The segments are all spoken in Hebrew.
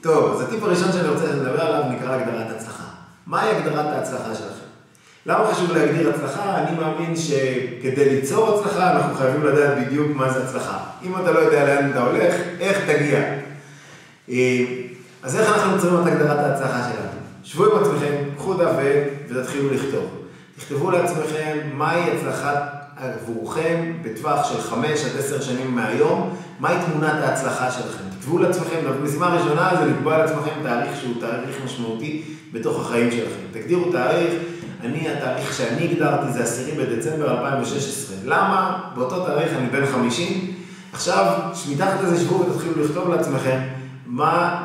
טוב, אז הטיפ הראשון שאני רוצה לדבר עליו נקרא הגדרת הצלחה. מהי הגדרת ההצלחה שלכם? למה חשוב להגדיר הצלחה? אני מאמין שכדי ליצור הצלחה אנחנו חייבים לדעת בדיוק מה זה הצלחה. אם אתה לא יודע לאן אתה הולך, איך תגיע? אז איך אנחנו יוצרים את הגדרת ההצלחה שלנו? שבו עם עצמכם, קחו דף ותתחילו לכתוב. תכתבו לעצמכם מהי הצלחה עבורכם בטווח של 5 עד 10 שנים מהיום, מהי תמונת ההצלחה שלכם. תכתבו לעצמכם, המשימה הראשונה זה לקבוע לעצמכם תאריך שהוא תאריך משמעותי בתוך החיים שלכם. תגדירו תאריך, התאריך שאני הגדרתי זה 10 בדצמבר 2016. למה? באותו תאריך אני בן 50. עכשיו, מתחת לזה שבו ותתחילו לכתוב לעצמכם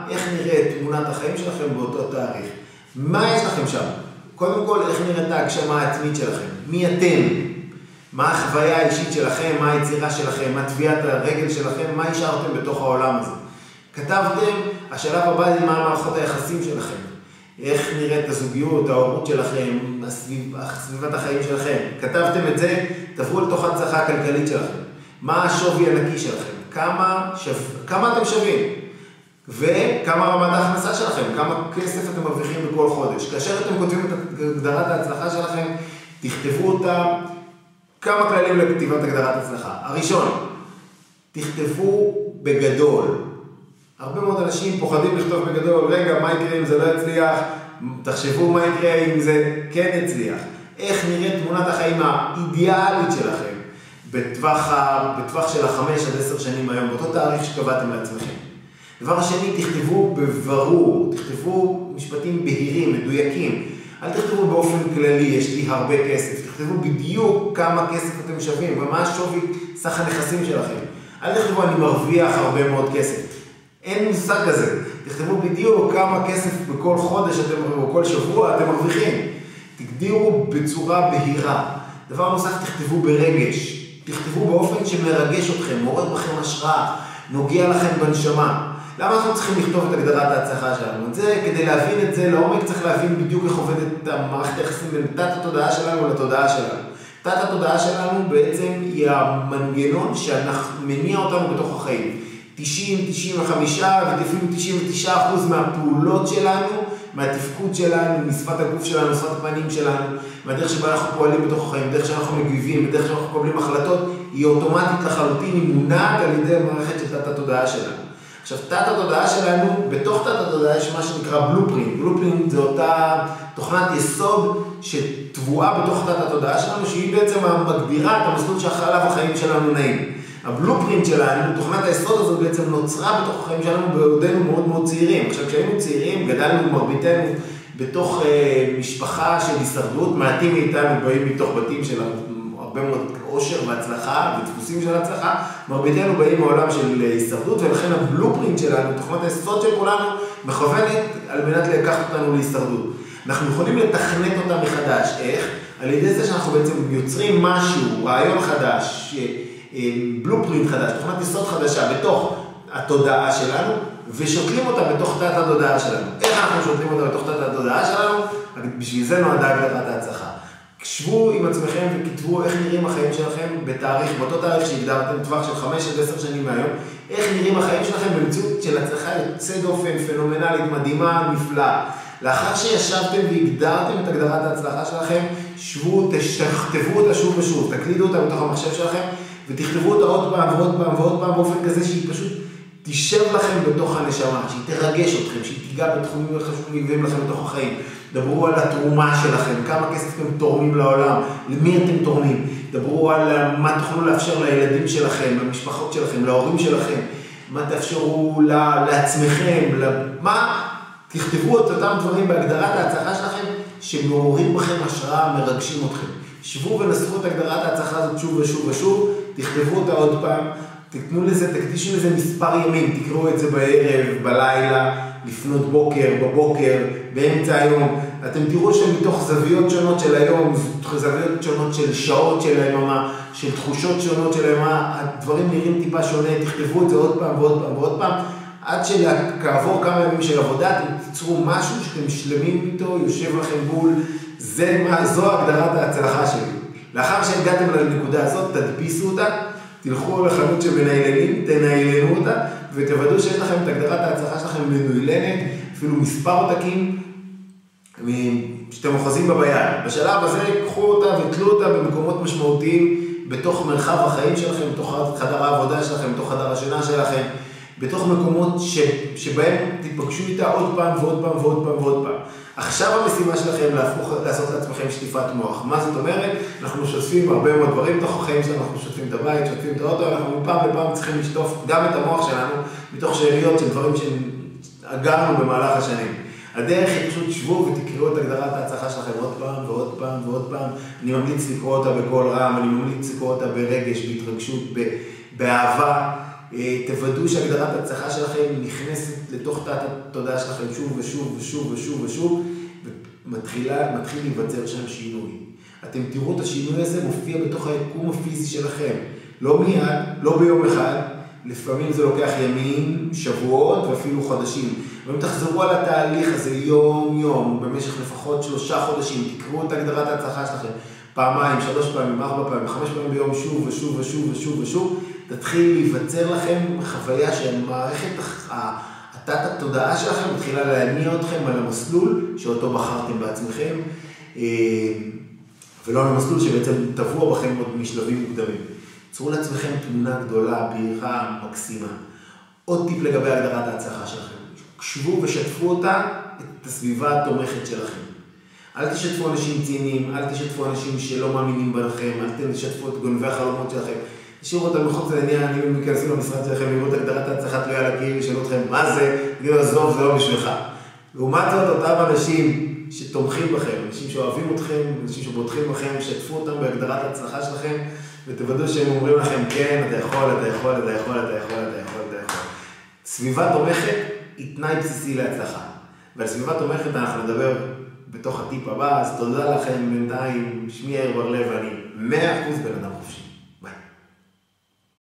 איך נראית תמונת החיים שלכם באותו תאריך. מה יש לכם שם? קודם כל, איך נראית ההגשמה העצמית שלכם? מי אתם? מה החוויה האישית שלכם? מה היצירה שלכם? מה טביעת הרגל שלכם? מה השארתם בתוך העולם הזה? כתבתם, השלב הבא זה מה מערכות היחסים שלכם. איך נראית הזוגיות, ההורות שלכם, סביבת החיים שלכם. כתבתם את זה, תעברו לתוך ההצלחה הכלכלית שלכם. מה השווי הנקי שלכם? כמה אתם שווים? וכמה רמת ההכנסה שלכם? כמה כסף אתם מרוויחים בכל חודש? כאשר אתם כותבים את הגדרת ההצלחה שלכם, תכתבו אותה כמה כללים לכתיבת הגדרת הצלחה. הראשון, תכתבו בגדול. הרבה מאוד אנשים פוחדים לכתוב בגדול, רגע, מה יקרה אם זה לא יצליח? תחשבו מה יקרה אם זה כן יצליח. איך נראית תמונת החיים האידיאלית שלכם בטווח של 5 עד 10 שנים היום, באותו תאריך שקבעתם לעצמכם. דבר השני, תכתבו בברור, תכתבו משפטים בהירים, מדויקים. אל תכתבו באופן כללי, יש לי הרבה כסף. תכתבו בדיוק כמה כסף אתם שווים, ומה השווי סך הנכסים שלכם. אל תכתבו אני מרוויח הרבה מאוד כסף. אין מושג כזה. תכתבו בדיוק כמה כסף בכל חודש או כל שבוע אתם מרוויחים. תגדירו בצורה בהירה. דבר נוסף, תכתבו ברגש. תכתבו באופן שמרגש אתכם, מעורר בכם השראה, נוגע לכם בנשמה. למה אנחנו צריכים לכתוב את הגדרת ההצלחה שלנו? את זה, כדי להבין את זה לעומק, צריך להבין בדיוק איך עובדת את המערכת היחסים בין תת התודעה שלנו לתודעה שלנו. תת התודעה שלנו בעצם היא המנגנון שאנחנו מניע אותנו בתוך החיים. 90, 95 ואפילו 99% מהפעולות שלנו, מהתפקוד שלנו, משפת הגוף שלנו, משפת הפנים שלנו, מהדרך שבה אנחנו פועלים בתוך החיים, בדרך שאנחנו מגיבים, בדרך שאנחנו מקבלים החלטות, היא אוטומטית לחלוטין, היא מונעת על ידי המערכת של תת התודעה שלנו. עכשיו, תת התודעה שלנו, בתוך תת התודעה יש מה שנקרא בלופרינט. בלופרינט זה אותה תוכנת יסוד שטבועה בתוך תת התודעה שלנו, שהיא בעצם מגדירה את המסלול שעליו החיים שלנו נעים. הבלופרינט שלנו, תוכנת היסוד הזאת בעצם נוצרה בתוך החיים שלנו בעודנו מאוד מאוד צעירים. עכשיו, כשהיינו צעירים, גדלנו מרביתנו בתוך משפחה של הישרדות, מעטים מאיתנו באים מתוך בתים של הרבה מאוד עושר והצלחה ודפוסים של הצלחה, מרביתנו באים מעולם של הישרדות, ולכן הבלופרינט שלנו, תוכנת היסוד של כולנו, מכוונת על מנת לקחת אותנו להישרדות. אנחנו יכולים לתכנת אותה מחדש. איך? על ידי זה שאנחנו בעצם יוצרים משהו, רעיון חדש, בלופרינט חדש, תוכנת יסוד חדשה בתוך התודעה שלנו, ושותלים אותה בתוך תת התודעה שלנו. איך אנחנו שותלים אותה בתוך תת התודעה שלנו? בשביל זה נועדה הגדרת ההצלחה. שבו עם עצמכם וכתבו איך נראים החיים שלכם באותו תאריך שהגדרתם, טווח של 5 עד 10 שנים מהיום, איך נראים החיים שלכם במציאות של הצלחה יוצאת דופן, פנומנלית, מדהימה, נפלאה. לאחר שישבתם והגדרתם את הגדרת ההצלחה שלכם, שבו, תכתבו אותה שוב ושוב, תקלידו אותה בתוך המחשב שלכם, ותכתבו אותה עוד פעם ועוד פעם ועוד פעם באופן כזה שהיא פשוט תישב לכם בתוך הנשמה, שהיא תרגש אתכם, שהיא תיגע בתחומים חשובים לכם בתוך החיים. דברו על התרומה שלכם, כמה כסף אתם תורמים לעולם, למי אתם תורמים. דברו על מה תוכלו לאפשר לילדים שלכם, למשפחות שלכם, להורים שלכם, מה תאפשרו לעצמכם, תכתבו את אותם דברים בהגדרת ההצלחה שלכם שמעוררים בכם השראה, מרגשים אתכם. שבו ונסחו את הגדרת ההצלחה הזאת שוב ושוב ושוב, תכתבו אותה עוד פעם, תקדישו לזה מספר ימים, תקראו את זה בערב, בלילה, לפנות בוקר, בבוקר, באמצע היום. אתם תראו שמתוך זוויות שונות של היום, זוויות שונות של שעות של היממה, של תחושות שונות של היממה, הדברים נראים טיפה שונה, תכתבו את זה עוד פעם ועוד פעם ועוד פעם, עד שכעבור כמה ימים של עבודה, אתם תיצרו משהו שאתם שלמים איתו, יושב לכם בול, זו הגדרת ההצלחה שלי. לאחר שהגעתם לנקודה הזאת, תדפיסו אותה, תלכו לחנות שמנהלנים, תנהלנו אותה, ותוודאו שיש לכם את הגדרת ההצלחה שלכם מנוילנת, אפילו מספר עותקים שאתם אוחזים בה ביד. בשלב הזה קחו אותה ותלו אותה במקומות משמעותיים בתוך מרחב החיים שלכם, בתוך חדר העבודה שלכם, בתוך חדר השינה שלכם, בתוך מקומות שבהם תתפגשו איתה עוד פעם ועוד פעם ועוד פעם ועוד פעם. עכשיו המשימה שלכם לעשות לעצמכם שטיפת מוח. מה זאת אומרת? אנחנו שוטפים הרבה מאוד דברים בתוך החיים שלנו, אנחנו שוטפים את הבית, שוטפים את האוטו, אנחנו מפעם לפעם צריכים לשטוף גם את המוח שלנו, מתוך שאריות של דברים שאגרנו במהלך השנים. הדרך היא פשוט שבו ותקראו את הגדרת ההצלחה שלכם עוד פעם ועוד פעם ועוד פעם. אני ממליץ לקרוא אותה בקול רם, אני ממליץ לקרוא אותה ברגש, בהתרגשות, באהבה. תוודאו שהגדרת ההצלחה שלכם נכנסת לתוך תת התודעה שלכם שוב ושוב ושוב ושוב ושוב, ומתחיל להיווצר שם שינוי. אתם תראו את השינוי הזה מופיע בתוך היקום הפיזי שלכם. לא מיד, לא ביום אחד, לפעמים זה לוקח ימים, שבועות ואפילו חודשים. ואם תחזרו על התהליך הזה יום-יום, במשך לפחות 3 חודשים, תקראו את הגדרת ההצלחה שלכם פעמיים, 3 פעמים, 4 פעמים, 5 פעמים ביום, שוב ושוב ושוב ושוב ושוב, תתחיל להיווצר לכם חוויה שהמערכת, התת התודעה שלכם מתחילה להניע אתכם על המסלול שאותו בחרתם בעצמכם, ולא על המסלול שבעצם טבוע בכם עוד משלבים מוקדמים. צרו לעצמכם תמונה גדולה, בהירה, מקסימה. עוד טיפ לגבי הגדרת ההצלחה שלכם. קשבו ושתפו אותה, את הסביבה התומכת שלכם. אל תשתפו אנשים ציניים, אל תשתפו אנשים שלא מאמינים בכם, אל תשתפו את גונבי החלומות שלכם. תשאירו אותם מחוץ לעניין, אם מכנסים למשרד שלכם, לראות את הגדרת ההצלחה תלויה על הקיר, ושאלו אתכם מה זה, תגידו עזוב, זה לא בשבילך. לעומת זאת, אותם אנשים שתומכים בכם, אנשים שאוהבים אתכם, אנשים שבוטחים בכם, שתפו אותם בהגדרת ההצלחה שלכם, ותוודאו שהם אומרים לכם, כן, אתה יכול, אתה יכול, אתה יכול, אתה יכול, אתה יכול, אתה יכול. סביבה תומכת היא תנאי בסיסי להצלחה. ועל סביבה תומכת אנחנו נדבר בתוך הטיפ הבא, אז תודה לכם בינתיים, שמי יאיר בר לב, ואני 100% בן אדם חופשי.